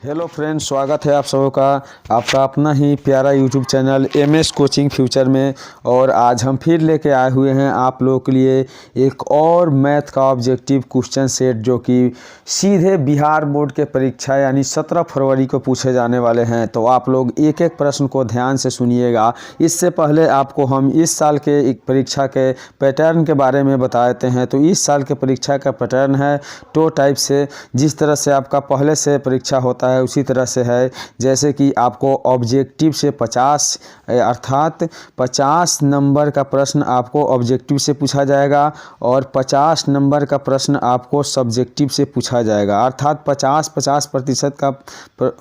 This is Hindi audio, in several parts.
हेलो फ्रेंड्स, स्वागत है आप सबों का आपका अपना ही प्यारा YouTube channel MS coaching future में। और आज हम फिर लेके आए हुए हैं आप लोगों के लिए एक और मैथ का ऑब्जेक्टिव क्वेश्चन सेट, जो कि सीधे बिहार बोर्ड के परीक्षा यानी 17 फरवरी को पूछे जाने वाले हैं। तो आप लोग एक एक प्रश्न को ध्यान से सुनिएगा। इससे पहले आपको हम इस साल के एक परीक्षा के पैटर्न के बारे में बता देते हैं। तो इस साल के परीक्षा का पैटर्न है 2 टाइप से। जिस तरह से आपका पहले से परीक्षा होता है उसी तरह से है। जैसे कि आपको ऑब्जेक्टिव से 50 अर्थात 50 नंबर का प्रश्न आपको ऑब्जेक्टिव से पूछा जाएगा और 50 नंबर का प्रश्न आपको सब्जेक्टिव से पूछा जाएगा। अर्थात 50% का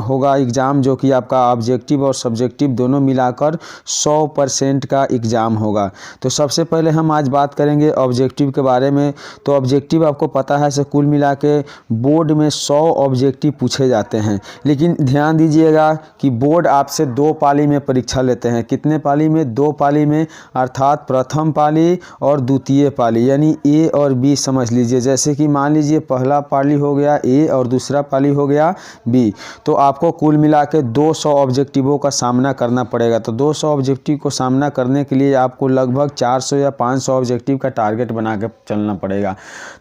होगा एग्ज़ाम, जो कि आपका ऑब्जेक्टिव और सब्जेक्टिव दोनों मिलाकर 100% का एग्ज़ाम होगा। तो सबसे पहले हम आज बात करेंगे ऑब्जेक्टिव के बारे में। तो ऑब्जेक्टिव आपको पता है से कुल मिला के बोर्ड में 100 ऑब्जेक्टिव पूछे जाते हैं। लेकिन ध्यान दीजिएगा कि बोर्ड आपसे 2 पाली में परीक्षा लेते हैं। कितने पाली में? 2 पाली में, अर्थात प्रथम पाली और द्वितीय पाली, यानी ए और बी समझ लीजिए। जैसे कि मान लीजिए पहला पाली हो गया ए और दूसरा पाली हो गया बी। तो आपको कुल मिला के 200 ऑब्जेक्टिवों का सामना करना पड़ेगा। तो 200 ऑब्जेक्टिव को सामना करने के लिए आपको लगभग 400 या 500 ऑब्जेक्टिव का टारगेट बना के चलना पड़ेगा।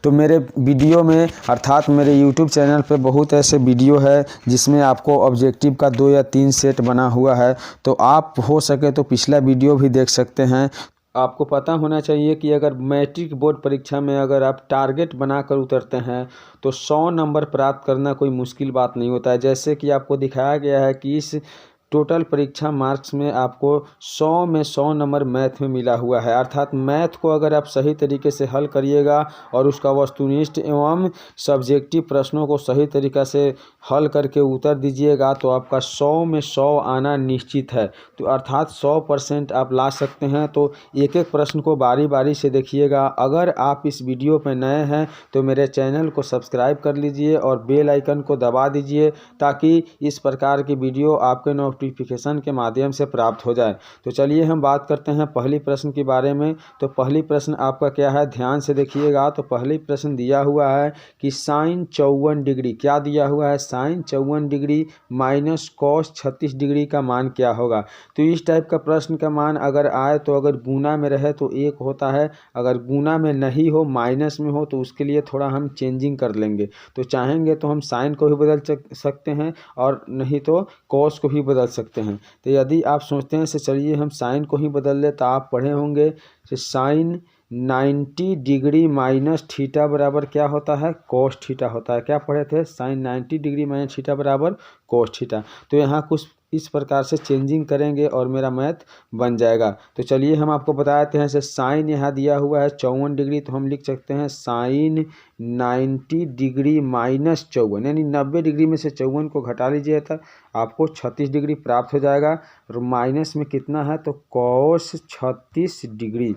तो मेरे वीडियो में अर्थात मेरे यूट्यूब चैनल पे बहुत ऐसे वीडियो है जिसमें आपको ऑब्जेक्टिव का 2 या 3 सेट बना हुआ है। तो आप हो सके तो पिछला वीडियो भी देख सकते हैं। आपको पता होना चाहिए कि अगर मैट्रिक बोर्ड परीक्षा में अगर आप टारगेट बनाकर उतरते हैं तो 100 नंबर प्राप्त करना कोई मुश्किल बात नहीं होता है। जैसे कि आपको दिखाया गया है कि इस टोटल परीक्षा मार्क्स में आपको 100 में 100 नंबर मैथ में मिला हुआ है। अर्थात मैथ को अगर आप सही तरीके से हल करिएगा और उसका वस्तुनिष्ठ एवं सब्जेक्टिव प्रश्नों को सही तरीक़ा से हल करके उत्तर दीजिएगा तो आपका 100 में 100 आना निश्चित है। तो अर्थात 100% आप ला सकते हैं। तो एक एक प्रश्न को बारी बारी से देखिएगा। अगर आप इस वीडियो पर नए हैं तो मेरे चैनल को सब्सक्राइब कर लीजिए और बेल आइकन को दबा दीजिए, ताकि इस प्रकार की वीडियो आपके नोटिफिकेशन के माध्यम से प्राप्त हो जाए। तो चलिए हम बात करते हैं पहली प्रश्न के बारे में। तो पहली प्रश्न आपका क्या है, ध्यान से देखिएगा। तो पहली प्रश्न दिया हुआ है कि साइन 54 डिग्री, क्या दिया हुआ है, sine 54 degree minus cos 36 degree का मान क्या होगा। तो इस टाइप का प्रश्न का मान अगर आए तो अगर गुना में रहे तो 1 होता है, अगर गुना में नहीं हो माइनस में हो तो उसके लिए थोड़ा हम चेंजिंग कर लेंगे। तो चाहेंगे तो हम साइन को भी बदल सकते हैं और नहीं तो कॉस को भी बदल सकते हैं। तो यदि आप सोचते हैं से चलिए हम साइन को ही बदल ले, तो आप पढ़े होंगे कि साइन 90 डिग्री माइनस थीटा बराबर क्या होता है, कोस थीटा होता है। क्या पढ़े थे, साइन 90 डिग्री माइनस थीटा बराबर कोस थीटा। तो यहाँ कुछ इस प्रकार से चेंजिंग करेंगे और मेरा मैथ बन जाएगा। तो चलिए हम आपको बताते हैं से साइन यहाँ दिया हुआ है 54 डिग्री, तो हम लिख सकते हैं साइन 90 डिग्री माइनस 54, यानी 90 डिग्री में से 54 को घटा लीजिए तो आपको 36 डिग्री प्राप्त हो जाएगा। और माइनस में कितना है तो कॉस 36 डिग्री।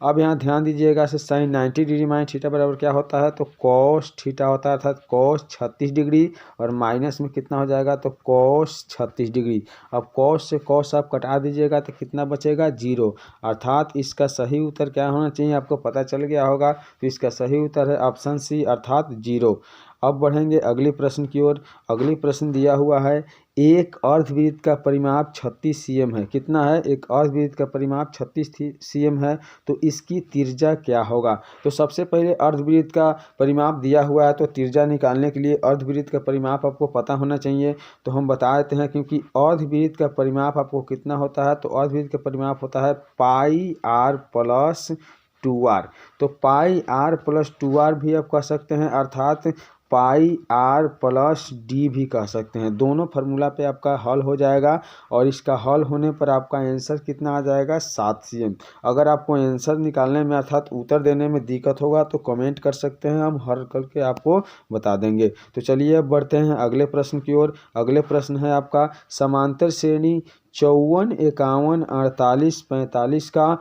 अब यहाँ ध्यान दीजिएगा से साइन 90 डिग्री माइनस थीटा बराबर क्या होता है तो कॉस थीटा होता है, अर्थात कॉस 36 डिग्री और माइनस में कितना हो जाएगा तो कॉस 36 डिग्री। अब कॉस से कॉस आप कटा दीजिएगा तो कितना बचेगा 0। अर्थात इसका सही उत्तर क्या होना चाहिए आपको पता चल गया होगा। तो इसका सही उत्तर है ऑप्शन सी अर्थात 0। अब बढ़ेंगे अगले प्रश्न की ओर। अगली प्रश्न दिया हुआ है एक अर्धवृत्त का परिमाप 36 cm है। कितना है, एक अर्धवृत्त का परिमाप 36 cm है। तो इसकी त्रिज्या क्या होगा। तो सबसे पहले अर्धवृत्त का परिमाप दिया हुआ है तो त्रिज्या निकालने के लिए अर्धवृत्त का परिमाप आपको पता होना चाहिए। तो हम बता देते हैं, क्योंकि अर्धवृत्त का परिमाप आपको कितना होता है तो अर्धवृत्त का परिमाप होता है पाई r प्लस 2r। तो पाई r प्लस 2r भी आप कह सकते हैं, अर्थात पाई r प्लस डी भी कह सकते हैं। दोनों फार्मूला पे आपका हल हो जाएगा और इसका हल होने पर आपका आंसर कितना आ जाएगा 7 cm। अगर आपको आंसर निकालने में अर्थात उत्तर देने में दिक्कत होगा तो कमेंट कर सकते हैं, हम हल करके आपको बता देंगे। तो चलिए अब बढ़ते हैं अगले प्रश्न की ओर। अगले प्रश्न है आपका समांतर श्रेणी 54, 51, 48, 45 का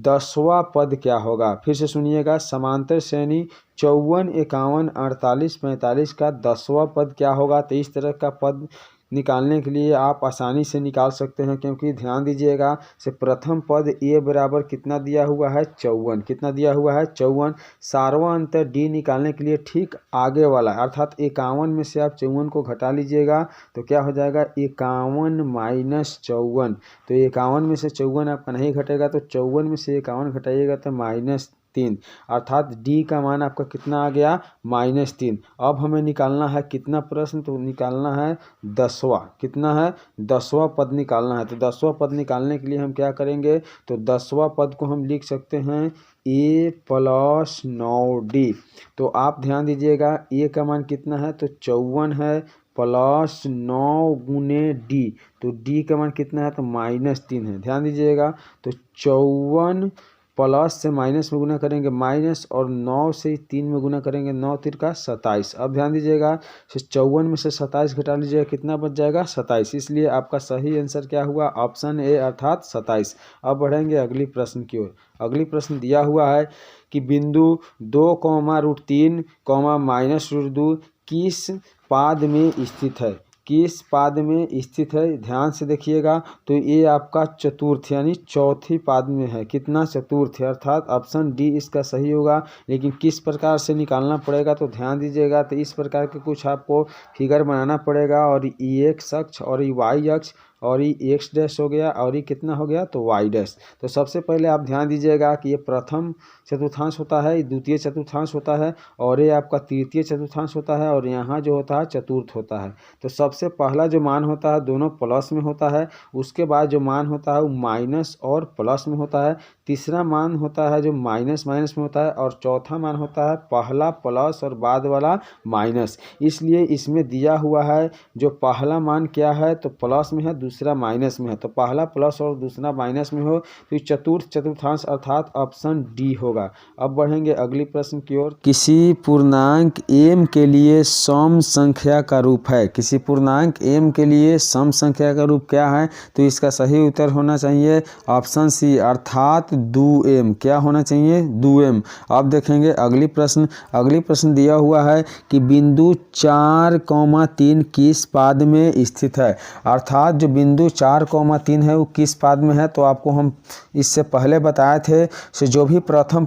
10वां पद क्या होगा। फिर से सुनिएगा, समांतर श्रेणी 54, 51, 48, 45 का 10वां पद क्या होगा। तो इस तरह का पद निकालने के लिए आप आसानी से निकाल सकते हैं, क्योंकि ध्यान दीजिएगा से प्रथम पद a बराबर कितना दिया हुआ है 54, कितना दिया हुआ है 54। सारवा अंतर d निकालने के लिए ठीक आगे वाला अर्थात 51 में से आप 54 को घटा लीजिएगा तो क्या हो जाएगा 51 माइनस 54। तो 51 में से 54 आपका नहीं घटेगा, तो 54 में से 51 घटाइएगा तो -3, अर्थात d का मान आपका कितना आ गया -3। अब हमें निकालना है कितना प्रश्न, तो निकालना है 10वां, कितना है 10वां पद निकालना है। तो 10वां पद निकालने के लिए हम क्या करेंगे, तो 10वां पद को हम लिख सकते हैं a + 9d। तो आप ध्यान दीजिएगा a का मान कितना है, तो 54 है प्लस 9 गुने d, तो d का मान कितना है, तो -3 है। ध्यान दीजिएगा तो 54 प्लस से माइनस में गुना करेंगे माइनस, और 9 से 3 में गुना करेंगे 9 × 3 = 27। अब ध्यान दीजिएगा 54 में से 27 घटा लीजिएगा कितना बच जाएगा 27, इसलिए आपका सही आंसर क्या हुआ ऑप्शन ए अर्थात 27। अब बढ़ेंगे अगली प्रश्न की ओर। अगली प्रश्न दिया हुआ है कि बिंदु 2, √3, -√2 किस पाद में स्थित है, किस पाद में स्थित है। ध्यान से देखिएगा तो ये आपका चतुर्थ यानी चौथी पाद में है, कितना चतुर्थ है, अर्थात ऑप्शन डी इसका सही होगा। लेकिन किस प्रकार से निकालना पड़ेगा, तो ध्यान दीजिएगा तो इस प्रकार के कुछ आपको फिगर बनाना पड़ेगा, और ये x अक्ष और ये y अक्ष और ये x डैश हो गया और ये कितना हो गया तो y डैश। तो सबसे पहले आप ध्यान दीजिएगा कि ये प्रथम चतुर्थांश होता है, ये द्वितीय चतुर्थांश होता है, और ये आपका तृतीय चतुर्थांश होता है, और यहाँ जो होता है चतुर्थ होता है। तो सबसे पहला जो मान होता है दोनों प्लस में होता है, उसके बाद जो मान होता है वो माइनस और प्लस में होता है, तीसरा मान होता है जो माइनस माइनस में होता है, और चौथा मान होता है पहला प्लस और बाद वाला माइनस। इसलिए इसमें दिया हुआ है जो पहला मान क्या है तो प्लस में है, दूसरा माइनस में है, तो पहला प्लस और दूसरा माइनस में हो तो चतुर्थ चतुर्थांश अर्थात ऑप्शन डी होगा। अब बढ़ेंगे अगली प्रश्न की ओर। किसी पूर्णांक m के लिए सम संख्या का रूप है, किसी पूर्णांक m के लिए सम संख्या का रूप क्या है, तो इसका सही उत्तर होना चाहिए ऑप्शन सी अर्थात 2m। क्या होना चाहिए 2m। अब देखेंगे अगली प्रश्न। अगली प्रश्न दिया हुआ है कि बिंदु 4,3 किस पाद में स्थित है, अर्थात जो बिंदु 4,3 है वो किस पाद में है। तो आपको हम इससे पहले बताए थे से जो भी प्रथम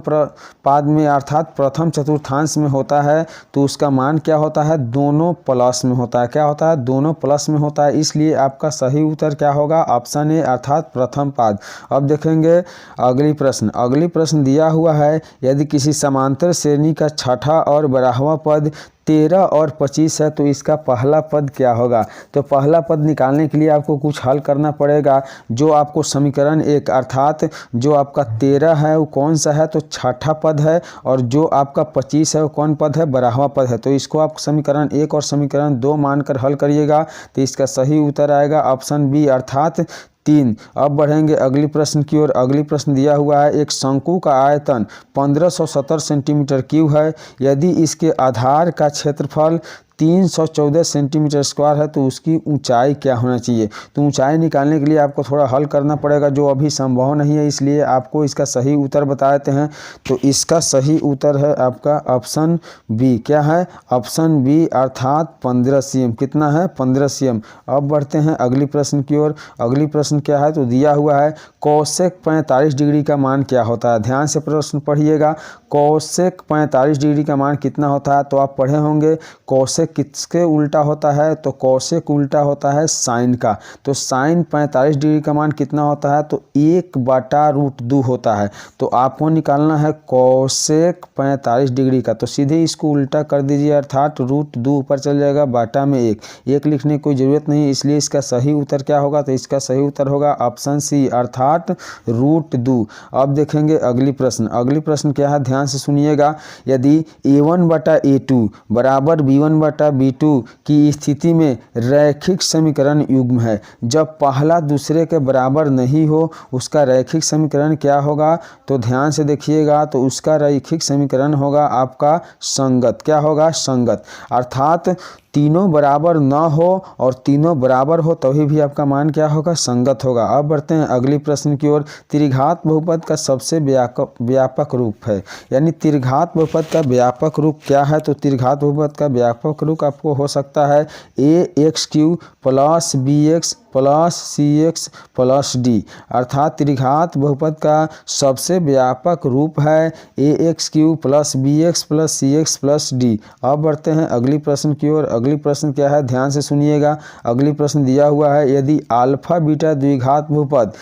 पाद में अर्थात प्रथम चतुर्थांश में होता है तो उसका मान क्या होता है दोनों प्लस में होता है, क्या होता है दोनों प्लस में होता है, इसलिए आपका सही उत्तर क्या होगा ऑप्शन ए अर्थात प्रथम पाद। अब देखेंगे अगली प्रश्न। अगली प्रश्न दिया हुआ है यदि किसी समांतर श्रेणी का छठा और 12वां पद 13 और 25 है तो इसका पहला पद क्या होगा। तो पहला पद निकालने के लिए आपको कुछ हल करना पड़ेगा। जो आपको समीकरण 1 अर्थात जो आपका 13 है वो कौन सा है तो छठा पद है, और जो आपका 25 है वो कौन पद है 12वां पद है। तो इसको आप समीकरण 1 और समीकरण 2 मानकर हल करिएगा तो इसका सही उत्तर आएगा ऑप्शन बी अर्थात 3। अब बढ़ेंगे अगली प्रश्न की ओर। अगली प्रश्न दिया हुआ है एक शंकु का आयतन 1570 सेंटीमीटर क्यूब है, यदि इसके आधार का क्षेत्रफल 314 सेंटीमीटर स्क्वायर है तो उसकी ऊंचाई क्या होना चाहिए। तो ऊंचाई निकालने के लिए आपको थोड़ा हल करना पड़ेगा जो अभी संभव नहीं है, इसलिए आपको इसका सही उत्तर बता देते हैं। तो इसका सही उत्तर है आपका ऑप्शन बी। क्या है ऑप्शन बी अर्थात 15 cm। कितना है 15 cm। अब बढ़ते हैं अगली प्रश्न की ओर। अगली प्रश्न क्या है तो दिया हुआ है कोसेक 45 डिग्री का मान क्या होता है। ध्यान से प्रश्न पढ़िएगा। कोसेक 45 डिग्री का मान कितना होता है, तो आप पढ़े होंगे कोसेक किसके उल्टा होता है, तो कोसेक उल्टा होता है साइन का। तो साइन 45 डिग्री का मान कितना होता है, तो 1/√2 होता है। तो आपको निकालना है कोसेक 45 डिग्री का, तो सीधे इसको उल्टा कर दीजिए अर्थात √2 ऊपर चल जाएगा, बाटा में 1 लिखने की कोई ज़रूरत नहीं, इसलिए इसका सही उत्तर क्या होगा, तो इसका सही उत्तर होगा ऑप्शन सी अर्थात √2। अब देखेंगे अगली प्रश्न। अगली प्रश्न क्या है ध्यान से सुनिएगा। यदि a1/a2 बराबर b1/b2 की स्थिति में रैखिक समीकरण युग्म है, जब पहला दूसरे के बराबर नहीं हो उसका रैखिक समीकरण क्या होगा। तो ध्यान से देखिएगा, तो उसका रैखिक समीकरण होगा आपका संगत। क्या होगा संगत, अर्थात तीनों बराबर ना हो और तीनों बराबर हो तभी भी आपका मान क्या होगा, संगत होगा। अब बढ़ते हैं अगली प्रश्न की ओर। त्रिघात बहुपद का सबसे व्यापक रूप है, यानी त्रिघात बहुपद का व्यापक रूप क्या है? तो त्रिघात बहुपद का व्यापक रूप आपको हो सकता है ax³ plus bx plus cx plus d, अर्थात त्रिघात बहुपद का सबसे व्यापक रूप है ax³ plus bx plus cx plus d। अब बढ़ते हैं अगली प्रश्न की ओर। अगली प्रश्न क्या है, ध्यान से सुनिएगा। अगली प्रश्न दिया हुआ है, यदि अल्फा बीटा द्विघात बहुपद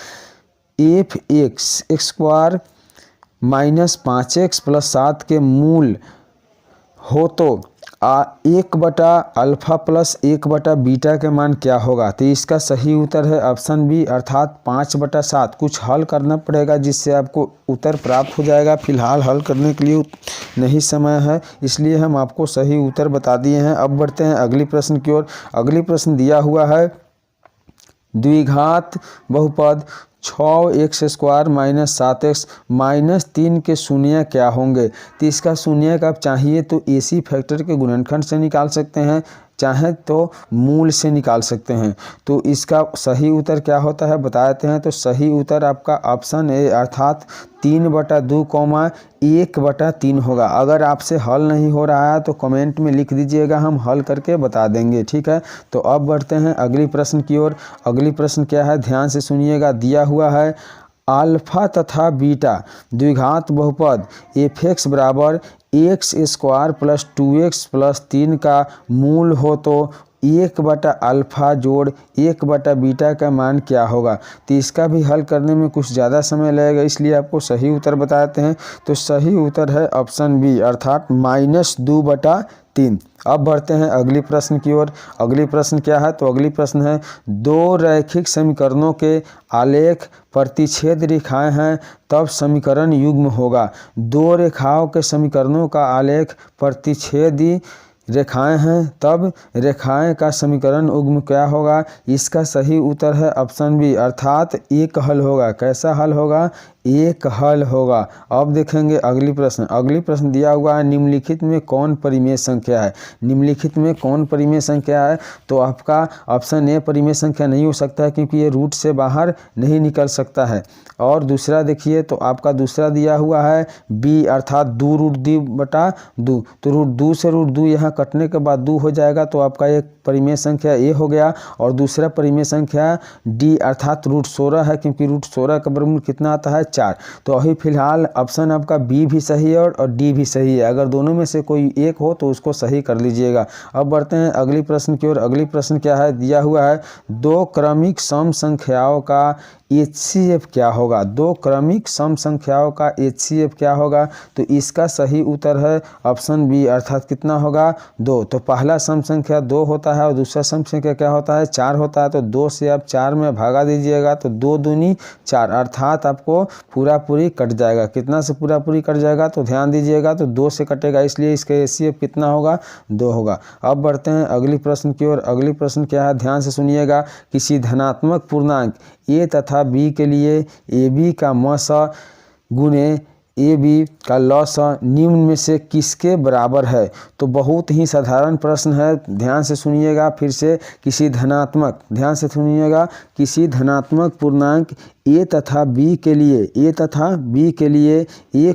f(x)² माइनस 5x प्लस 7 के मूल हो तो 1/अल्फा प्लस 1/बीटा के मान क्या होगा? तो इसका सही उत्तर है ऑप्शन बी, अर्थात 5/7। कुछ हल करना पड़ेगा जिससे आपको उत्तर प्राप्त हो जाएगा। फिलहाल हल करने के लिए नहीं समय है, इसलिए हम आपको सही उत्तर बता दिए हैं। अब बढ़ते हैं अगली प्रश्न की ओर। अगली प्रश्न दिया हुआ है, द्विघात बहुपद 6x² माइनस 7x माइनस 3 के शून्य क्या होंगे? तो इसका शून्य का आप चाहिए तो AC फैक्टर के गुणनखंड से निकाल सकते हैं, चाहे तो मूल से निकाल सकते हैं। तो इसका सही उत्तर क्या होता है बता देते हैं। तो सही उत्तर आपका ऑप्शन ए, अर्थात 3/2 1/3 होगा। अगर आपसे हल नहीं हो रहा है तो कमेंट में लिख दीजिएगा, हम हल करके बता देंगे, ठीक है। तो अब बढ़ते हैं अगली प्रश्न की ओर। अगली प्रश्न क्या है, ध्यान से सुनिएगा। दिया हुआ है, अल्फा तथा बीटा द्विघात बहुपद f(x) बराबर x² प्लस 2x प्लस 3 का मूल हो तो 1/अल्फा जोड़ 1/बीटा का मान क्या होगा? तो इसका भी हल करने में कुछ ज़्यादा समय लगेगा, इसलिए आपको सही उत्तर बताते हैं। तो सही उत्तर है ऑप्शन बी, अर्थात -2/3। अब बढ़ते हैं अगली प्रश्न की ओर। अगली प्रश्न क्या है, तो अगली प्रश्न है, दो रैखिक समीकरणों के आलेख प्रतिच्छेद रेखाएं हैं तब समीकरण युग्म होगा। दो रेखाओं के समीकरणों का आलेख प्रतिच्छेदी रेखाएं हैं तब रेखाएं का समीकरण युग्म क्या होगा? इसका सही उत्तर है ऑप्शन बी, अर्थात एक हल होगा। कैसा हल होगा? एक हल होगा। अब देखेंगे अगली प्रश्न। अगली प्रश्न दिया हुआ है, निम्नलिखित में कौन परिमेय संख्या है? निम्नलिखित में कौन परिमेय संख्या है? तो आपका ऑप्शन ए परिमेय संख्या नहीं हो सकता है, क्योंकि ये रूट से बाहर नहीं निकल सकता है। और दूसरा देखिए, तो आपका दूसरा दिया हुआ है बी, अर्थात 2√2/2। तो √2 से √2 यहाँ कटने के बाद 2 हो जाएगा, तो आपका एक परिमेय संख्या ए हो गया। और दूसरा परिमेय संख्या डी, अर्थात √16 है, क्योंकि √16 का वर्गमूल कितना आता है? 4। तो अभी फिलहाल ऑप्शन आपका बी भी सही है और डी भी सही है। अगर दोनों में से कोई एक हो तो उसको सही कर लीजिएगा। अब बढ़ते हैं अगली प्रश्न की ओर। अगली प्रश्न क्या है, दिया हुआ है, दो क्रमिक सम संख्याओं का HCF क्या होगा? दो क्रमिक सम संख्याओं का HCF क्या होगा? तो इसका सही उत्तर है ऑप्शन बी, अर्थात कितना होगा? 2। तो पहला सम संख्या 2 होता है और दूसरा सम संख्या क्या होता है? 4 होता है। तो 2 से आप 4 में भागा दीजिएगा, तो 2 दूनी 4, अर्थात आपको पूरा पूरी कट जाएगा। कितना से पूरा पूरी कट जाएगा? तो ध्यान दीजिएगा, तो 2 से कटेगा, इसलिए इसका HCF कितना होगा? 2 होगा। अब बढ़ते हैं अगली प्रश्न की ओर। अगली प्रश्न क्या है, ध्यान से सुनिएगा। किसी धनात्मक पूर्णांक a तथा b के लिए ab का मस गुणे ab का लॉस निम्न में से किसके बराबर है? तो बहुत ही साधारण प्रश्न है, ध्यान से सुनिएगा। फिर से, किसी धनात्मक, ध्यान से सुनिएगा, किसी धनात्मक पूर्णांक a तथा b के लिए a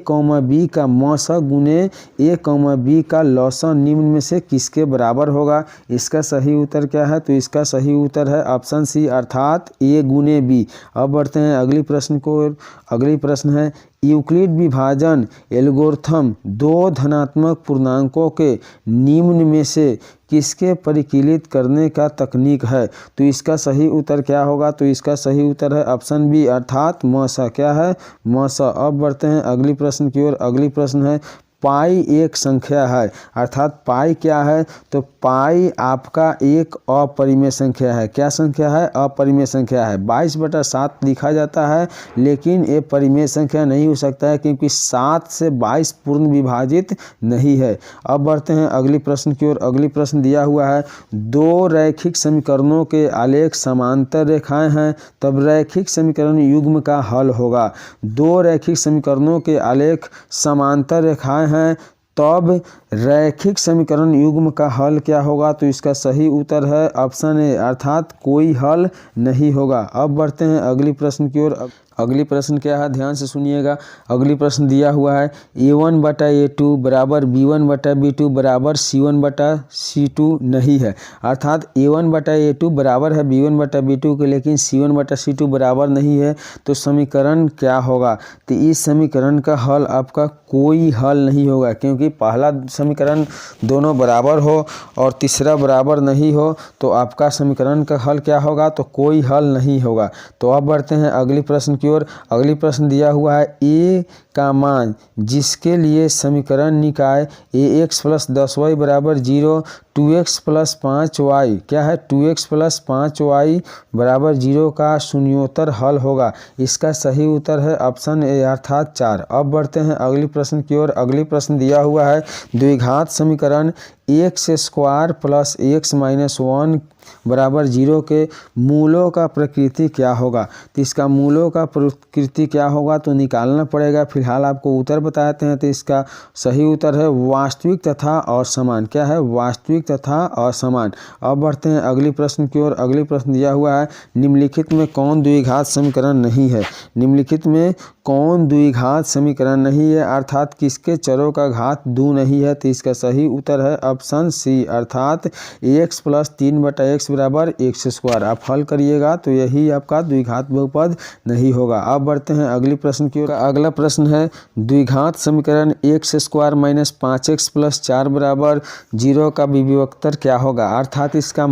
का मस गुणे a, b का लॉस निम्न में से किसके बराबर होगा? इसका सही उत्तर क्या है? तो इसका सही उत्तर है ऑप्शन सी, अर्थात a गुणे b। अब बढ़ते हैं अगली प्रश्न को। अगली प्रश्न है, यूक्लिड विभाजन एल्गोरिथम दो धनात्मक पूर्णांकों के निम्न में से किसके परिकलित करने का तकनीक है? तो इसका सही उत्तर क्या होगा? तो इसका सही उत्तर है ऑप्शन बी, अर्थात मस। क्या है? मस। अब बढ़ते हैं अगली प्रश्न की ओर। अगली प्रश्न है, पाई एक संख्या है, अर्थात पाई क्या है? तो पाई आपका एक अपरिमेय संख्या है। क्या संख्या है? अपरिमेय संख्या है। 22/7 लिखा जाता है, लेकिन ये परिमेय संख्या नहीं हो सकता है, क्योंकि 7 से 22 पूर्ण विभाजित नहीं है। अब बढ़ते हैं अगली प्रश्न की ओर। अगली प्रश्न दिया हुआ है, दो रैखिक समीकरणों के आलेख समांतर रेखाएं हैं तब रैखिक समीकरण युग्म का हल होगा। दो रैखिक समीकरणों के आलेख समांतर रेखाएं हैं तब रैखिक समीकरण युग्म का हल क्या होगा? तो इसका सही उत्तर है ऑप्शन ए अर्थात कोई हल नहीं होगा। अब बढ़ते हैं अगली प्रश्न की ओर। अगली प्रश्न क्या है, ध्यान से सुनिएगा। अगली प्रश्न दिया हुआ है A1/A2 बराबर B1/B2 बराबर C1/C2 नहीं है। अर्थात A1/A2 बराबर है B1/B2 के, लेकिन C1/C2 बराबर नहीं है। तो समीकरण क्या होगा? तो इस समीकरण का हल आपका कोई हल नहीं होगा, क्योंकि पहला समीकरण दोनों बराबर हो और तीसरा बराबर नहीं हो, तो आपका समीकरण का हल क्या होगा? तो कोई हल नहीं होगा। तो अब बढ़ते हैं अगली प्रश्न की ओर। अगली प्रश्न दिया हुआ है A का मान जिसके लिए समीकरण निकाय AX + 10y बराबर 0, 2x + 5y क्या है? 2x + 5y बराबर 0 का शून्योत्तर हल होगा। इसका सही उत्तर है ऑप्शन ए अर्थात 4। अब बढ़ते हैं अगली प्रश्न की ओर। अगली प्रश्न दिया हुआ है द्विघात समीकरण x² + x - 1 बराबर 0 के मूलों का प्रकृति क्या होगा? तो इसका मूलों का प्रकृति क्या होगा तो निकालना पड़ेगा। फिलहाल आपको उत्तर बताते हैं। तो इसका सही उत्तर है वास्तविक तथा असमान। क्या है? वास्तविक तथा असमान। अब बढ़ते हैं अगली प्रश्न की ओर। अगली प्रश्न दिया हुआ है निम्नलिखित में कौन द्विघात समीकरण नहीं है? निम्नलिखित में कौन द्विघात समीकरण नहीं है अर्थात किसके चरों का घात 2 नहीं है? तो इसका सही उत्तर है ऑप्शन सी अर्थात x + 3/x बराबर x²। आप हल करिएगा तो यही आपका द्विघात बहुपद नहीं होगा। अब बढ़ते हैं अगली प्रश्न की ओर। अगला प्रश्न है द्विघात समीकरण x² - 5x + 4 बराबर 0 का विभक्तर क्या होगा? अर्थात इसका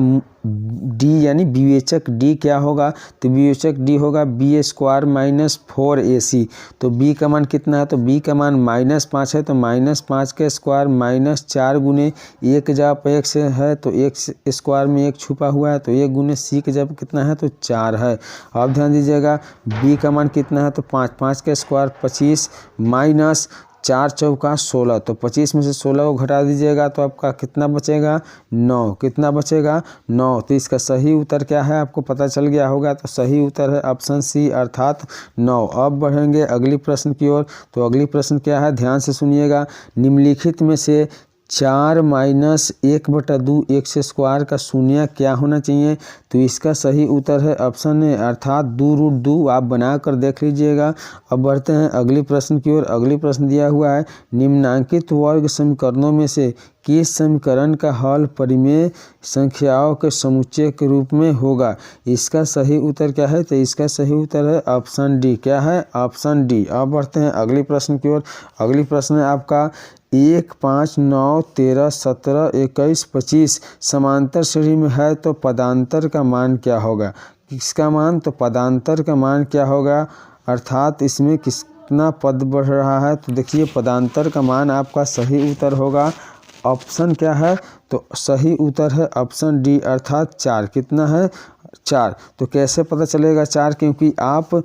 D यानी विवेचक D क्या होगा? तो विवेचक D होगा B² - 4AC। तो B का मान कितना है? तो B का मान -5 है, तो -5 के स्क्वायर -4 गुने 1 जब x है तो x स्क्वायर में 1 छुपा हुआ है, तो 1 गुने C के जब कितना है तो 4 है। अब ध्यान दीजिएगा B का मान कितना है? तो 5 के स्क्वायर 25 माइनस 4 चौका 16, तो 25 में से 16 को घटा दीजिएगा तो आपका कितना बचेगा? 9। कितना बचेगा? 9। तो इसका सही उत्तर क्या है आपको पता चल गया होगा। तो सही उत्तर है ऑप्शन सी अर्थात 9। अब बढ़ेंगे अगली प्रश्न की ओर। तो अगली प्रश्न क्या है ध्यान से सुनिएगा। निम्नलिखित में से 4 - 1/2 x² का शून्य क्या होना चाहिए? तो इसका सही उत्तर है ऑप्शन ए अर्थात 2√2। आप बना कर देख लीजिएगा। अब बढ़ते हैं अगली प्रश्न की ओर। अगली प्रश्न दिया हुआ है निम्नांकित वर्ग समीकरणों में से किस समीकरण का हल परिमेय संख्याओं के समुच्चय के रूप में होगा? इसका सही उत्तर क्या है? तो इसका सही उत्तर है ऑप्शन डी। क्या है? Option D. अब बढ़ते हैं अगली प्रश्न की ओर। अगली प्रश्न है आपका 1, 5, 9, 13, 17, 21, 25 समांतर श्रेणी में है तो पदांतर का मान क्या होगा? किसका मान? तो पदांतर का मान क्या होगा अर्थात इसमें कितना पद बढ़ रहा है? तो देखिए पदांतर का मान आपका सही उत्तर होगा ऑप्शन क्या है? तो सही उत्तर है ऑप्शन डी अर्थात 4। कितना है? 4। तो कैसे पता चलेगा 4? क्योंकि आप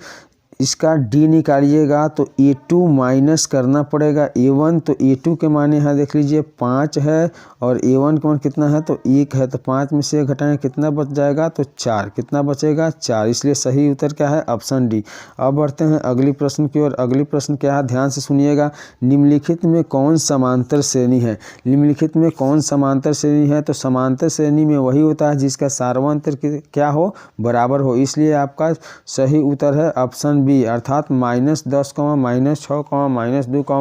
इसका D निकालिएगा तो A2 माइनस करना पड़ेगा A1। तो A2 के मान यहाँ देख लीजिए 5 है और A1 का मान कितना है? तो 1 है। तो 5 में से घटाएं कितना बच जाएगा? तो 4। कितना बचेगा? 4। इसलिए सही उत्तर क्या है? Option D. अब बढ़ते हैं अगली प्रश्न की ओर। अगली प्रश्न क्या है ध्यान से सुनिएगा। निम्नलिखित में कौन समांतर श्रेणी है? निम्नलिखित में कौन समांतर श्रेणी है? तो समांतर श्रेणी में वही होता है जिसका सार्वंतर क्या हो? बराबर हो। इसलिए आपका सही उत्तर है ऑप्शन बी अर्थात -10, -6, -2,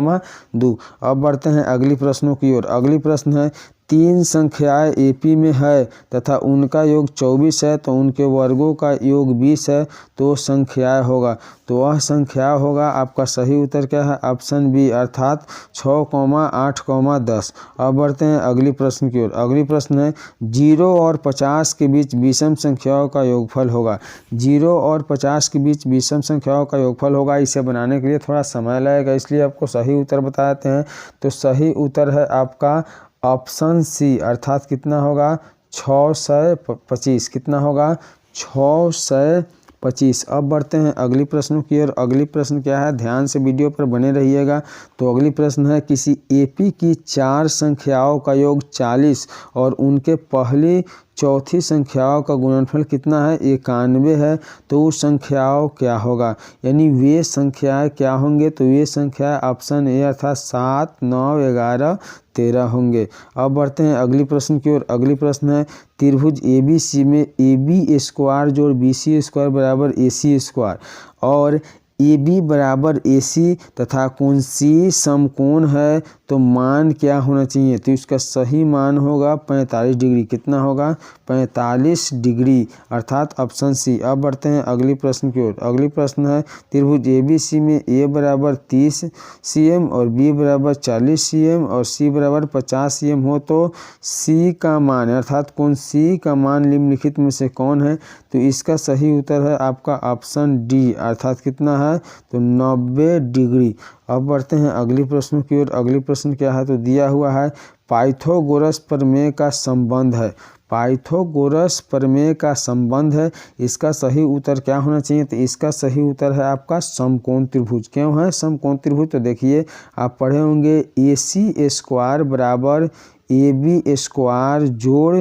-2। अब बढ़ते हैं अगली प्रश्नों की ओर। अगली प्रश्न है 3 संख्याएं AP में है तथा उनका योग 24 है तो उनके वर्गों का योग 20 है तो संख्याएं होगा। तो वह संख्या होगा आपका सही उत्तर क्या है? ऑप्शन बी अर्थात 6, 8, 10। अब बढ़ते हैं अगली प्रश्न की ओर। अगली प्रश्न है 0 और 50 के बीच विषम संख्याओं का योगफल होगा। 0 और 50 के बीच विषम संख्याओं का योगफल होगा। इसे बनाने के लिए थोड़ा समय लगेगा, इसलिए आपको सही उत्तर बताते हैं। तो सही उत्तर है आपका ऑप्शन सी अर्थात कितना होगा? 625। कितना होगा? 625। अब बढ़ते हैं अगली प्रश्नों की ओर। अगली प्रश्न क्या है ध्यान से वीडियो पर बने रहिएगा। तो अगली प्रश्न है किसी AP की 4 संख्याओं का योग 40 और उनके पहली चौथी संख्याओं का गुणनफल कितना है 91 है, तो उस संख्याओं क्या होगा, यानी वे संख्याएं क्या होंगे, तो वे संख्याएं ऑप्शन ए अर्थात 7, 9, 11, 13 होंगे। अब बढ़ते हैं अगली प्रश्न की ओर। अगली प्रश्न है त्रिभुज ABC में AB स्क्वायर जोड़ BC स्क्वायर बराबर AC स्क्वायर और AB बराबर AC तथा कोण C समकोण है, तो मान क्या होना चाहिए, तो इसका सही मान होगा 45 डिग्री। कितना होगा 45 डिग्री अर्थात ऑप्शन सी। अब बढ़ते हैं अगली प्रश्न की ओर। अगली प्रश्न है त्रिभुज ABC में A बराबर 30 cm और B बराबर 40 cm और C बराबर 50 cm हो, तो C का मान अर्थात कोण C का मान निम्नलिखित में से कौन है, तो इसका सही उत्तर है आपका ऑप्शन डी अर्थात कितना है, तो 90 डिग्री। अब बढ़ते हैं अगली प्रश्न की ओर। अगली प्रश्न क्या है, तो दिया हुआ है पाइथागोरस प्रमेय का संबंध है, पाइथागोरस प्रमेय का संबंध है, इसका सही उत्तर क्या होना चाहिए, तो इसका सही उत्तर है आपका समकोण त्रिभुज। क्यों है समकोण त्रिभुज, तो देखिए आप पढ़े होंगे AC स्क्वायर बराबर AB स्क्वायर जोड़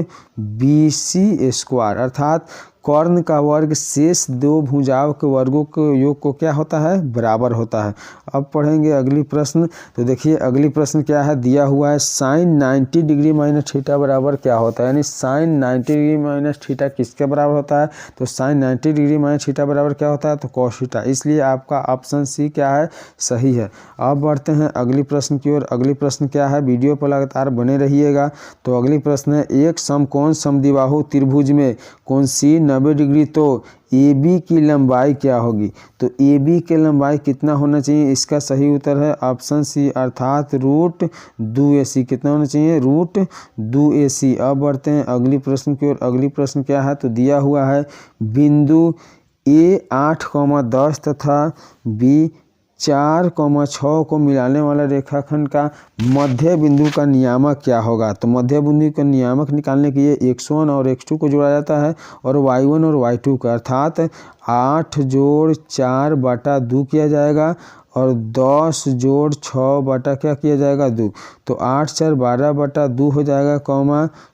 BC स्क्वायर अर्थात कर्ण का वर्ग शेष दो भुजाओं के वर्गों के योग को क्या होता है, बराबर होता है। अब पढ़ेंगे अगली प्रश्न। तो देखिए अगली प्रश्न क्या है, दिया हुआ है साइन 90 डिग्री माइनस थीटा बराबर क्या होता है, यानी साइन 90 डिग्री माइनस थीटा किसके बराबर होता है, तो साइन 90 डिग्री माइनस थीटा बराबर क्या होता है, तो कॉस थीटा। इसलिए आपका ऑप्शन सी क्या है, सही है। अब बढ़ते हैं अगली प्रश्न की ओर। अगली प्रश्न क्या है, वीडियो पर लगातार बने रहिएगा। तो अगली प्रश्न है एक समकोण समद्विबाहु त्रिभुज में कोण C 90 डिग्री, तो AB की लंबाई क्या होगी, तो AB की लंबाई कितना होना चाहिए, इसका सही उत्तर है ऑप्शन सी अर्थात √2AC। कितना होना चाहिए, √2AC। अब बढ़ते हैं अगली प्रश्न की ओर। अगली प्रश्न क्या है, तो दिया हुआ है बिंदु A 8,10 तथा B 4,6 को मिलाने वाला रेखाखंड का मध्य बिंदु का नियामक क्या होगा, तो मध्य बिंदु का नियामक निकालने के लिए x1 और x2 को जोड़ा जाता है और y1 और y2 का अर्थात 8 जोड़ 4 बटा 2 किया जाएगा और 10 जोड़ 6 बटा क्या किया जाएगा 2, तो 8 4 12 बटा 2 हो जाएगा,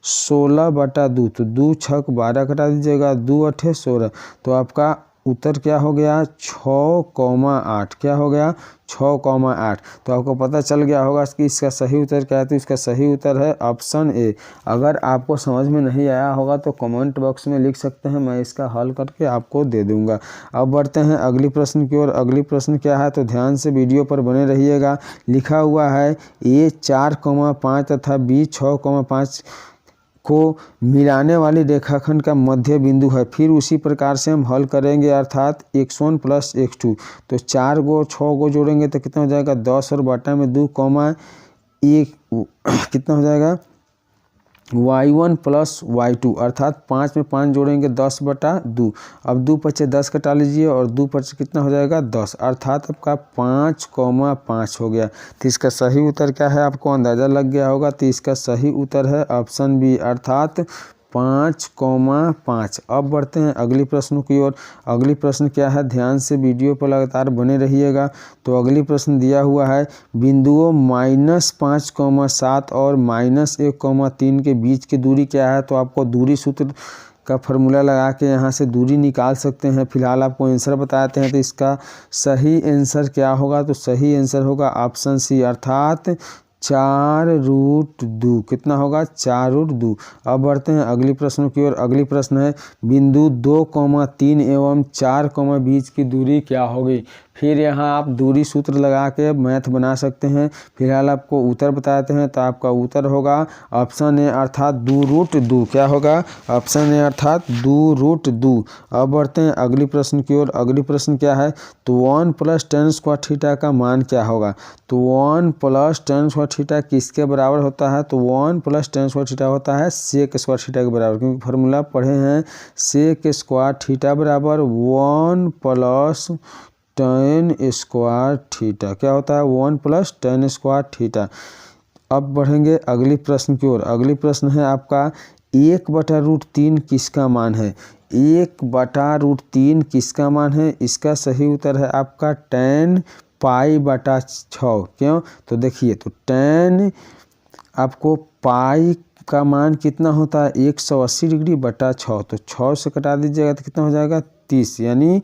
16 बटा 2, तो 2 6 12 कटा दीजिएगा, 2 8 16, तो आपका उत्तर क्या हो गया 6,8। क्या हो गया 6,8। तो आपको पता चल गया होगा कि इसका सही उत्तर क्या है, तो इसका सही उत्तर है ऑप्शन ए। अगर आपको समझ में नहीं आया होगा तो कमेंट बॉक्स में लिख सकते हैं, मैं इसका हल करके आपको दे दूंगा। अब बढ़ते हैं अगली प्रश्न की ओर। अगली प्रश्न क्या है, तो ध्यान से वीडियो पर बने रहिएगा। लिखा हुआ है A 4,5 तथा B 6,5 को मिलाने वाली रेखाखंड का मध्य बिंदु है। फिर उसी प्रकार से हम हल करेंगे अर्थात x1 प्लस x2, तो 4 को 6 को जोड़ेंगे तो कितना हो जाएगा 10 और बटा में 2, 1 कितना हो जाएगा y1 प्लस y2 अर्थात 5 में 5 जोड़ेंगे 10 बटा 2। अब 2 पचे 10 कटा लीजिए और 2 पचे कितना हो जाएगा 10 अर्थात आपका 5,5 हो गया। तो इसका सही उत्तर क्या है, आपको अंदाज़ा लग गया होगा। तो इसका सही उत्तर है ऑप्शन बी अर्थात 5,5। अब बढ़ते हैं अगली प्रश्न की ओर। अगली प्रश्न क्या है, ध्यान से वीडियो पर लगातार बने रहिएगा। तो अगली प्रश्न दिया हुआ है बिंदुओं -5,7 और -1,3 के बीच की दूरी क्या है, तो आपको दूरी सूत्र का फार्मूला लगा के यहाँ से दूरी निकाल सकते हैं। फिलहाल आपको आंसर बताते हैं, तो इसका सही आंसर क्या होगा, तो सही आंसर होगा ऑप्शन सी अर्थात 4√2। कितना होगा 4√2। अब बढ़ते हैं अगली प्रश्न की ओर। अगली प्रश्न है बिंदु 2,3 एवं 4, बीच की दूरी क्या होगी। फिर यहाँ आप दूरी सूत्र लगा के मैथ बना सकते हैं। फिलहाल आपको उत्तर बताते हैं, तो आपका उत्तर होगा ऑप्शन ए अर्थात 2√2। क्या होगा ऑप्शन ए अर्थात 2√2। अब बढ़ते हैं अगली प्रश्न की ओर। अगली प्रश्न क्या है, तो 1 + tan स्क्वायर थीटा का मान क्या होगा। तो 1 + tan स्क्वायर थीटा किसके बराबर होता है, तो 1 + tan स्क्वायर थीटा होता है sec स्क्वायर थीटा के बराबर, क्योंकि फार्मूला पढ़े हैं sec स्क्वायर थीटा बराबर 1 + tan स्क्वायर थीटा। क्या होता है 1 + tan स्क्वायर थीटा। अब बढ़ेंगे अगली प्रश्न की ओर। अगली प्रश्न है आपका 1/√3 किसका मान है। 1/√3 किसका मान है, इसका सही उत्तर है आपका tan π/6। क्यों, तो देखिए तो tan आपको पाई का मान कितना होता है 180 डिग्री बटा 6, तो 6 से कटा दीजिएगा तो कितना हो जाएगा 30, यानी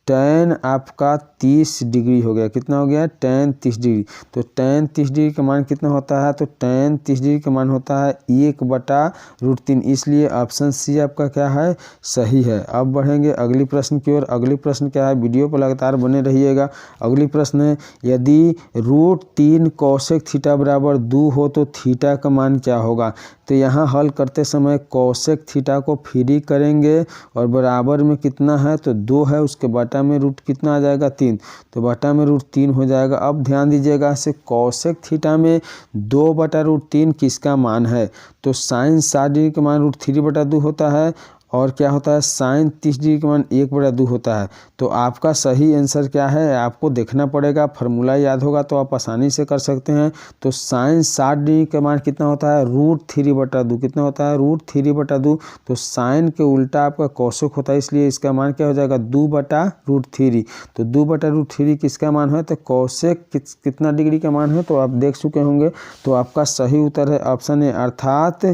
tan आपका 30 डिग्री हो गया। कितना हो गया tan 30 डिग्री। तो tan 30 डिग्री का मान कितना होता है, तो tan 30 डिग्री का मान होता है 1/√3, इसलिए ऑप्शन सी आपका क्या है सही है। अब बढ़ेंगे अगली प्रश्न की ओर। अगली प्रश्न क्या है, वीडियो पर लगातार बने रहिएगा। अगली प्रश्न है, यदि √3 cosec थीटा बराबर 2 हो तो थीटा का मान क्या होगा। तो यहाँ हल करते समय cosec थीटा को फ्री करेंगे और बराबर में कितना है तो 2 है, उसके बटा में रूट कितना आ जाएगा 3, तो बटा में √3 हो जाएगा। अब ध्यान दीजिएगा से cosec थीटा में 2/√3 किसका मान है, तो sin 60 डिग्री का मान √3/2 होता है और क्या होता है sin 30 डिग्री का मान 1/2 होता है। तो आपका सही आंसर क्या है, आपको देखना पड़ेगा, फार्मूला याद होगा तो आप आसानी से कर सकते हैं। तो sin 60 डिग्री का मान कितना होता है √3/2, कितना होता है √3/2, तो sin के उल्टा आपका cosec होता है, इसलिए इसका मान क्या हो जाएगा 2/√3। तो 2/√3 किसका मान है, तो cosec कितना डिग्री का मान है तो आप देख चुके होंगे। तो आपका सही उत्तर है ऑप्शन ए, अर्थात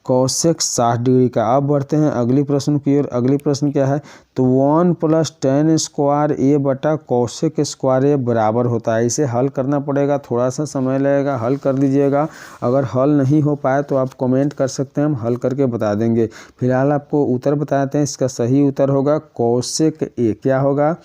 cosec 60 डिग्री का। अब बढ़ते हैं अगली प्रश्न की ओर। अगली प्रश्न क्या है, तो 1 + tan स्क्वायर a बटा cosec स्क्वायर a बराबर होता है। इसे हल करना पड़ेगा, थोड़ा सा समय लगेगा, हल कर दीजिएगा। अगर हल नहीं हो पाए तो आप कमेंट कर सकते हैं, हम हल करके बता देंगे। फिलहाल आपको उत्तर बताते हैं। इसका सही उत्तर होगा cosec a, क्या होगा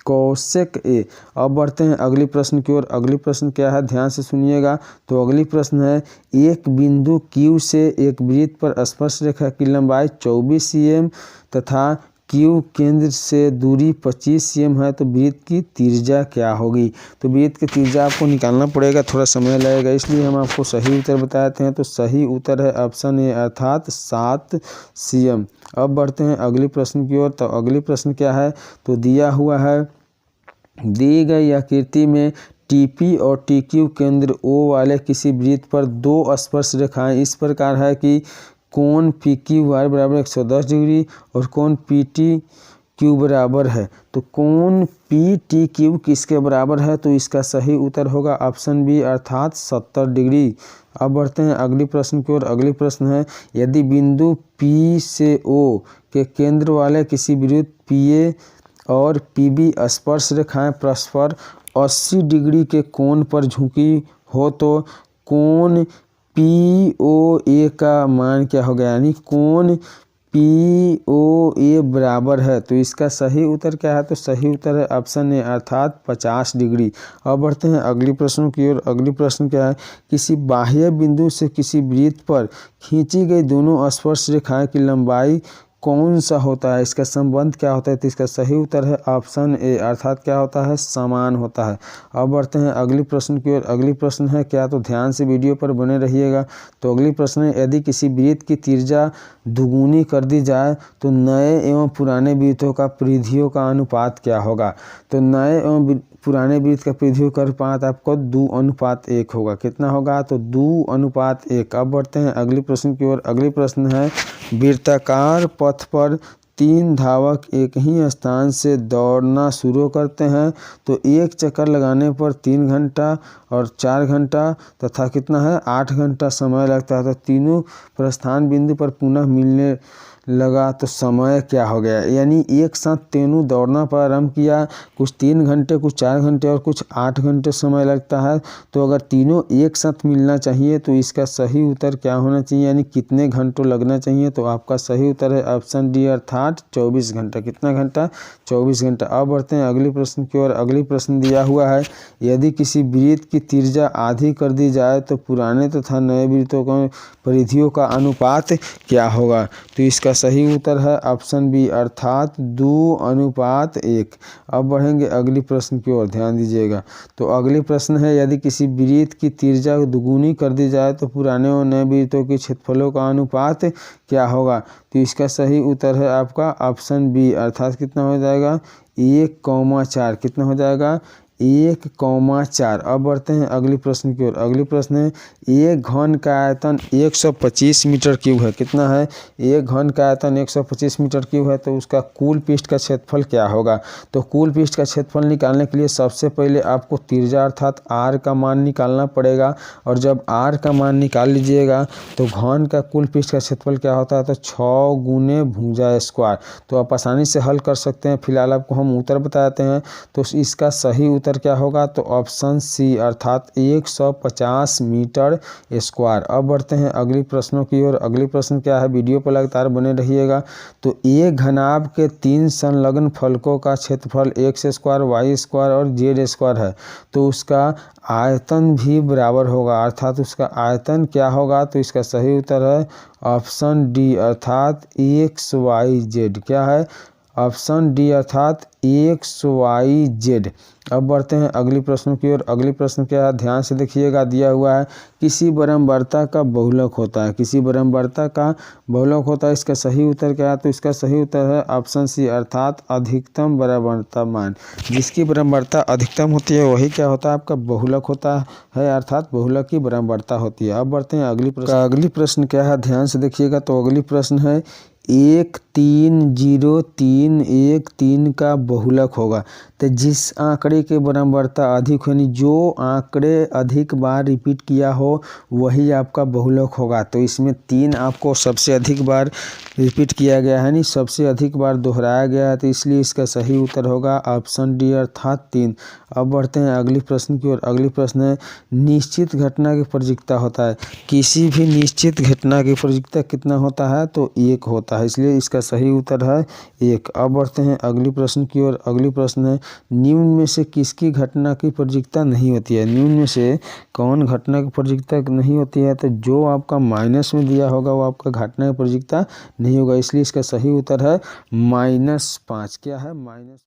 cosec a। अब बढ़ते हैं अगली प्रश्न की ओर। अगली प्रश्न क्या है, ध्यान से सुनिएगा। तो अगली प्रश्न है, एक बिंदु Q से एक वृत्त पर स्पर्श रेखा की लंबाई 24 cm तथा Q केंद्र से दूरी 25 cm है, तो वृत्त की त्रिज्या क्या होगी। तो वृत्त की त्रिज्या आपको निकालना पड़ेगा, थोड़ा समय लगेगा, इसलिए हम आपको सही उत्तर बताते हैं। तो सही उत्तर है ऑप्शन ए, अर्थात 7 cm। अब बढ़ते हैं अगली प्रश्न की ओर। तो अगली प्रश्न क्या है, तो दिया हुआ है, दी गई आकृति में TP और TQ केंद्र O वाले किसी वृत्त पर 2 स्पर्श रेखाएं इस प्रकार है कि कोण PQR बराबर 110 डिग्री और कोण PTQ बराबर है। तो कोण PTQ किसके बराबर है, तो इसका सही उत्तर होगा ऑप्शन बी, अर्थात 70 डिग्री। अब बढ़ते हैं अगली प्रश्न की ओर। अगली प्रश्न है, यदि बिंदु P से O के केंद्र वाले किसी वृत्त PA और PB स्पर्श रेखाएं परस्पर 80 डिग्री के कोण पर झुकी हो तो कोण POA का मान क्या होगा, यानी कोण POA बराबर है। तो इसका सही उत्तर क्या है, तो सही उत्तर है ऑप्शन ए, अर्थात 50 डिग्री। अब बढ़ते हैं अगली प्रश्न की ओर। अगली प्रश्न क्या है, किसी बाह्य बिंदु से किसी वृत्त पर खींची गई दोनों स्पर्श रेखाएं की लंबाई कौन सा होता है, इसका संबंध क्या होता है। तो इसका सही उत्तर है ऑप्शन ए, अर्थात क्या होता है समान होता है। अब बढ़ते हैं अगली प्रश्न की ओर। अगली प्रश्न है क्या, तो ध्यान से वीडियो पर बने रहिएगा। तो अगली प्रश्न है, यदि किसी वृत्त की त्रिज्या दुगुनी कर दी जाए तो नए एवं पुराने वृत्तों का परिधियों का अनुपात क्या होगा। तो नए एवं पुराने वृत्त का परिधियों का अनुपात आपको 2:1 होगा। कितना होगा, तो 2:1। अब बढ़ते हैं अगली प्रश्न की ओर। अगली प्रश्न है, वृत्ताकार पथ पर 3 धावक एक ही स्थान से दौड़ना शुरू करते हैं तो एक चक्कर लगाने पर 3 घंटा और 4 घंटा तथा कितना है 8 घंटा समय लगता है। तो तीनों प्रस्थान बिंदु पर पुनः मिलने लगा तो समय क्या हो गया, यानी एक साथ तीनों दौड़ना प्रारंभ किया, कुछ 3 घंटे, कुछ 4 घंटे और कुछ 8 घंटे समय लगता है। तो अगर तीनों एक साथ मिलना चाहिए तो इसका सही उत्तर क्या होना चाहिए, यानी कितने घंटों लगना चाहिए। तो आपका सही उत्तर है ऑप्शन डी, अर्थात 24 घंटा। कितना घंटा, 24 घंटा। अब बढ़ते हैं अगली प्रश्न की ओर। अगली प्रश्न दिया हुआ है, यदि किसी वृत्त की त्रिज्या आधी कर दी जाए तो पुराने तथा नए वृत्तों के परिधियों का अनुपात क्या होगा। तो इसका सही उत्तर है ऑप्शन बी, अर्थात 2:1। अब बढ़ेंगे अगली प्रश्न की ओर, ध्यान दीजिएगा। तो अगली प्रश्न है, यदि किसी वृत्त की त्रिज्या दुगुनी कर दी जाए तो पुराने और नए वृत्तों के क्षेत्रफलों का अनुपात क्या होगा। तो इसका सही उत्तर है आपका ऑप्शन बी, अर्थात कितना हो जाएगा 1:4। कितना हो जाएगा 1,4। अब बढ़ते हैं अगली प्रश्न की ओर। अगली प्रश्न है, एक घन का आयतन 125 मीटर क्यूब है। कितना है? एक घन का आयतन 125 मीटर क्यूब है, तो उसका कुल पृष्ठ का क्षेत्रफल क्या होगा? तो कुल पृष्ठ का क्षेत्रफल निकालने के लिए सबसे पहले आपको त्रिज्या अर्थात r का मान निकालना पड़ेगा, और जब r का मान निकाल लीजिएगा तो घन का कुल पृष्ठ का क्षेत्रफल क्या होता है? तो 6 गुने भुजा स्क्वायर। तो आप आसानी से हल कर सकते हैं। फिलहाल आपको हम उत्तर बताते हैं। तो इसका सही उत्तर क्या होगा? तो ऑप्शन सी अर्थात 150 मीटर स्क्वायर। अब बढ़ते हैं अगली प्रश्नों की ओर। अगली प्रश्न क्या है? वीडियो पर लगातार बने रहिएगा। तो एक घनाभ के 3 संलग्न फलकों का क्षेत्रफल x स्क्वायर, y स्क्वायर और z स्क्वायर है, तो उसका आयतन भी बराबर होगा, अर्थात उसका आयतन क्या होगा? तो इसका सही उत्तर है ऑप्शन डी अर्थात XYZ। क्या है? ऑप्शन डी अर्थात XYZ। अब बढ़ते हैं अगली प्रश्न की ओर। अगली प्रश्न क्या है? ध्यान से देखिएगा। दिया हुआ है, किसी बरमवर्ता का बहुलक होता है। किसी बरमवर्ता का बहुलक होता है, इसका सही उत्तर क्या है? तो इसका सही उत्तर है ऑप्शन सी अर्थात अधिकतम बरमवर्ता मान। जिसकी बरमवर्ता अधिकतम होती है वही क्या होता है? आपका बहुलक होता है, अर्थात बहुलक की बरमवर्ता होती है। अब बढ़ते हैं अगली प्रश्न। अगली प्रश्न क्या है? ध्यान से देखिएगा। तो अगली प्रश्न है, 13013 का बहुलक होगा। तो जिस आंकड़े के बराबरता अधिक हो, यानी जो आंकड़े अधिक बार रिपीट किया हो वही आपका बहुलक होगा। तो इसमें 3 आपको सबसे अधिक बार रिपीट किया गया है, यानी सबसे अधिक बार दोहराया गया है, तो इसलिए इसका सही उत्तर होगा ऑप्शन डी अर्थात 3। अब बढ़ते हैं अगली प्रश्न की ओर। अगली प्रश्न है, निश्चित घटना की प्रवृत्ता होता है। किसी भी निश्चित घटना की प्रवृत्ता कितना होता है? तो 1 होता है, इसलिए इसका सही उत्तर है 1। अब बढ़ते हैं अगली प्रश्न की ओर। अगली प्रश्न है, निम्न में से किसकी घटना की प्रवृत्ता नहीं होती है? निम्न में से कौन घटना की प्रवृत्ता नहीं होती है? तो जो आपका माइनस में दिया होगा वो आपका घटना की प्रवृत्ता नहीं होगा, इसलिए इसका सही उत्तर है -5। क्या है? -5।